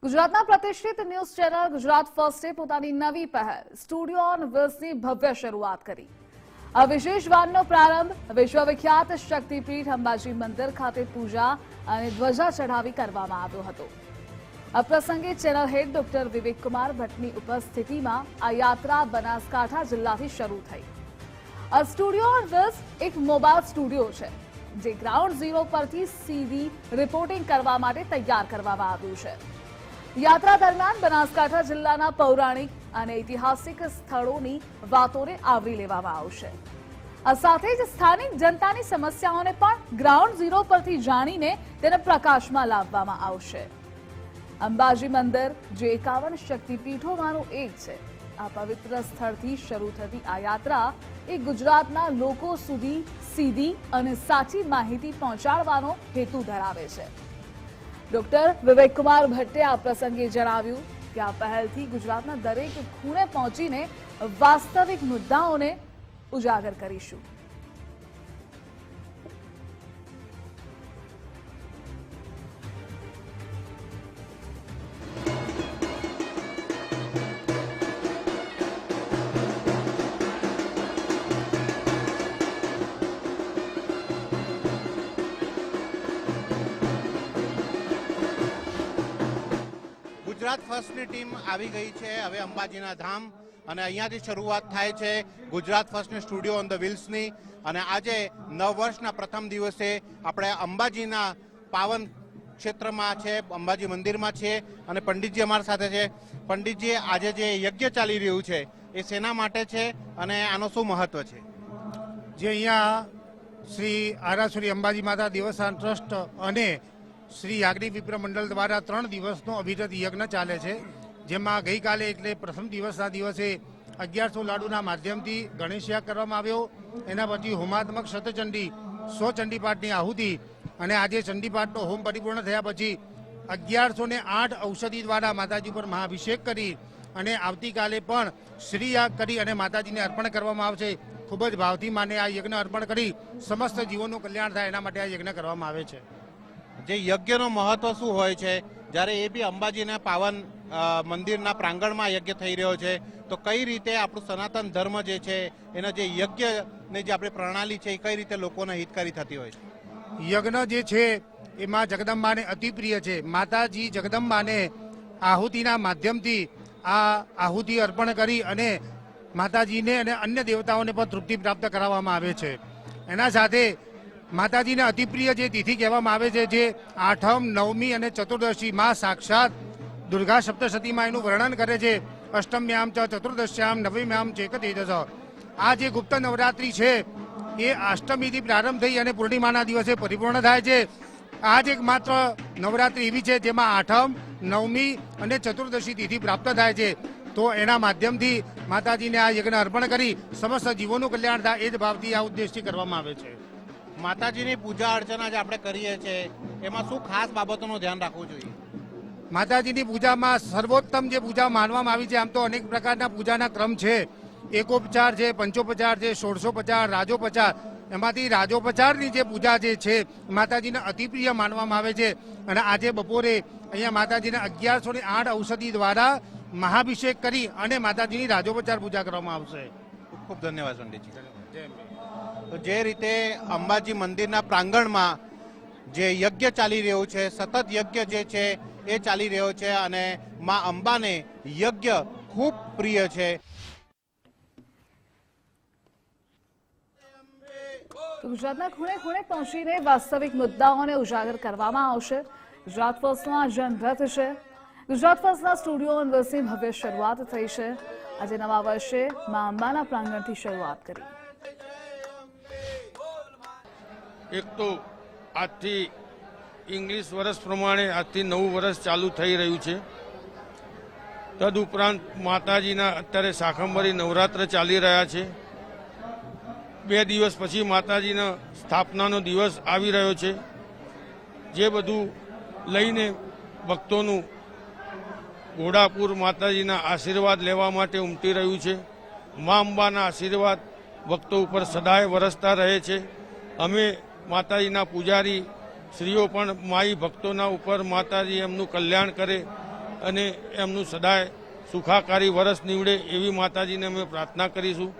ગુજરાતના પ્રતિષ્ઠિત news channel Gujarat ફર્સ્ટે પોતાની નવી પહેલ સ્ટુડિયો ઓન વ્હીલ્સની ભવ્ય શરૂઆત કરી। આ વિશેષ વાનનો પ્રારંભ વિશ્વવિખ્યાત શક્તિપીઠ અંબાજી મંદિર ખાતે પૂજા અને ધ્વજા ચઢાવી કરવામાં આવ્યો હતો। આ પ્રસંગે ચેનલ હેડ ડોક્ટર વિવેક કુમાર ભટ્ટની ઉપસ્થિતિમાં આ યાત્રા બનાસકાંઠા જિલ્લાથી શરૂ થઈ। આ સ્ટુડિયો ઓન વ્હીલ્સ એક મોબાઈલ સ્ટુડિયો છે જે ગ્રાઉન્ડ ઝીરો પરથી સીધી રિપોર્ટિંગ કરવા માટે તૈયાર કરવામાં આવ્યું છે। યાત્રા દરમિયાન બનાસકાંઠા જિલ્લાના પૌરાણિક અને ઐતિહાસિક સ્થળોની વાતોને આવરી લેવામાં આવશે। આ સાથે જ સ્થાનિક જનતાની સમસ્યાઓને પણ ગ્રાઉન્ડ ઝીરો પરથી જાણીને તેને પ્રકાશમાં લાવવામાં આવશે। અંબાજી મંદિર જે 51 શક્તિપીઠોમાંનું એક છે, આ પવિત્ર સ્થળથી શરૂ થતી આ યાત્રા એ ગુજરાતના લોકો સુધી સીધી અને સાચી માહિતી પહોંચાડવાનો હેતુ ધરાવે છે। ડોક્ટર વિવેક કુમાર ભટ્ટે આ પ્રસંગે જણાવ્યું કે આ પહેલથી ગુજરાતના દરેક ખૂણે પહોંચીને વાસ્તવિક મુદ્દાઓને ઉજાગર કરીશું। ગુજરાત ફર્સ્ટની ટીમ આવી ગઈ છે હવે અંબાજીના ધામ અને અહીંયાથી શરૂઆત થાય છે ગુજરાત ફર્સ્ટની સ્ટુડિયો ઓન ધ વ્હીલ્સની। અને આજે નવ વર્ષના પ્રથમ દિવસે આપણે અંબાજીના પાવન ક્ષેત્રમાં છે, અંબાજી મંદિરમાં છે અને પંડિતજી અમારા સાથે છે। પંડિતજી, આજે જે યજ્ઞ ચાલી રહ્યું છે એ શેના માટે છે અને આનો શું મહત્વ છે? જે અહીંયા શ્રી આરાસુરી અંબાજી માતા દેવસ્થાન ટ્રસ્ટ અને શ્રી યાજ્ઞિક વિપ્ર મંડળ દ્વારા 3 દિવસનો અવિરત યજ્ઞ ચાલે છે, જેમાં ગઈકાલે એટલે પ્રથમ દિવસના દિવસે 1100 લાડુના માધ્યમથી ગણેશ યાગ કરવામાં આવ્યો। એના પછી હોમાત્મક શતચંડી 100 ચંડીપાઠની આહુતિ અને આજે ચંડીપાઠનો હોમ પરિપૂર્ણ થયા પછી 1108 ઔષધિ દ્વારા માતાજી પર મહાઅભિષેક કરી અને આવતીકાલે પણ શ્રી યાગ કરી અને માતાજીને અર્પણ કરવામાં આવશે। ખૂબ જ ભાવથી માને આ યજ્ઞ અર્પણ કરી સમસ્ત જીવોનું કલ્યાણ થાય એના માટે આ યજ્ઞ કરવામાં આવે છે। જે યજ્ઞનો મહત્વ શું હોય છે, જ્યારે એ બી અંબાજીના પાવન મંદિરના પ્રાંગણમાં યજ્ઞ થઈ રહ્યો છે, તો કઈ રીતે આપણું સનાતન ધર્મ જે છે એના જે યજ્ઞની જે આપણી પ્રણાલી છે એ કઈ રીતે લોકોને હિતકારી થતી હોય છે? યજ્ઞ જે છે એમાં જગદંબાને અતિ પ્રિય છે। માતાજી જગદંબાને આહુતિના માધ્યમથી આ આહુતિ અર્પણ કરી અને માતાજીને અને અન્ય દેવતાઓને પણ તૃપ્તિ પ્રાપ્ત કરાવવામાં આવે છે। એના સાથે માતાજીને અતિપ્રિય જે તિથિ કહેવામાં આવે છે, જે 8મ 9મી અને ચતુર્દશી માં સાક્ષાત દુર્ગા સપ્તશતીમાં એનું વર્ણન કરે છે। અષ્ટમ્યામ ચ ચતુર્દશ્યામ નવમ્યામ ચેકતેજસ। આ જે ગુપ્ત નવરાત્રિ છે એ અષ્ટમીથી પ્રારંભ થઈ અને પૂર્ણિમાના દિવસે પરિપૂર્ણ થાય છે। આ જ એકમાત્ર નવરાત્રિ એવી છે જેમાં 8મ 9મી અને ચતુર્દશી તિથિ પ્રાપ્ત થાય છે। તો એના માધ્યમથી માતાજીને આ યજ્ઞ અર્પણ કરી સમસ્ત જીવોનું કલ્યાણ થાય એ જ ભાવથી આ ઉદ્દેશથી કરવામાં આવે છે। માતાજીની પૂજા અર્ચના જે આપણે કરીએ છીએ એમાં શું ખાસ બાબતોનું ધ્યાન રાખવું જોઈએ? માતાજીની પૂજામાં સર્વોત્તમ જે પૂજા માનવામાં આવી છે, આમ તો અનેક પ્રકારના પૂજાના ક્રમ છે, એકોપચાર છે, પંચોપચાર છે, ષોડશોપચાર, રાજોપચાર। એમાંથી રાજોપચારની જે પૂજા જે છે માતાજીને અતિપ્રિય માનવામાં આવે છે અને આજે બપોરે અહીંયા માતાજીને 1108 ઔષધિ દ્વારા મહાભિષેક કરી અને માતાજીની રાજોપચાર પૂજા કરવામાં આવશે। ખૂબ ખૂબ ધન્યવાદ પંડિતજી। તો જે રીતે અંબાજી મંદિરના પ્રાંગણમાં જે યજ્ઞ ચાલી રહ્યો છે, સતત યજ્ઞ જે છે એ ચાલી રહ્યો છે અને માં અંબાને યજ્ઞ ખૂબ પ્રિય છે। ગુજરાતના ખૂણે ખૂણે પહોંચીને વાસ્તવિક મુદ્દાઓને ઉજાગર કરવામાં આવશે। ગુજરાત ફર્સ્ટનો આ જનરથ છે। ગુજરાત ફર્સ્ટના સ્ટુડિયો ઓન વ્હીલ્સની ભવ્ય શરૂઆત થઈ છે। આજે નવા વર્ષે માં અંબાના પ્રાંગણથી શરૂઆત કરી। એક તો આજથી ઇંગ્લિશ વર્ષ પ્રમાણે આજથી નવું વર્ષ ચાલુ થઈ રહ્યું છે। તદુપરાંત માતાજીના અત્યારે શાકંભરી નવરાત્ર ચાલી રહ્યા છે। 2 દિવસ પછી માતાજીના સ્થાપનાનો દિવસ આવી રહ્યો છે, જે બધું લઈને ભક્તોનું ઘોડાપુર માતાજીના આશીર્વાદ લેવા માટે ઉમટી રહ્યું છે। મા અંબાના આશીર્વાદ ભક્તો ઉપર સદાય વરસતા રહે છે। અમે માતાજીના પૂજારી શ્રીઓ પણ માઈ ભક્તોના ઉપર માતાજી એમનું કલ્યાણ કરે અને એમનું સદાય સુખાકારી વરસ નીવડે એવી માતાજીને અમે પ્રાર્થના કરીશું.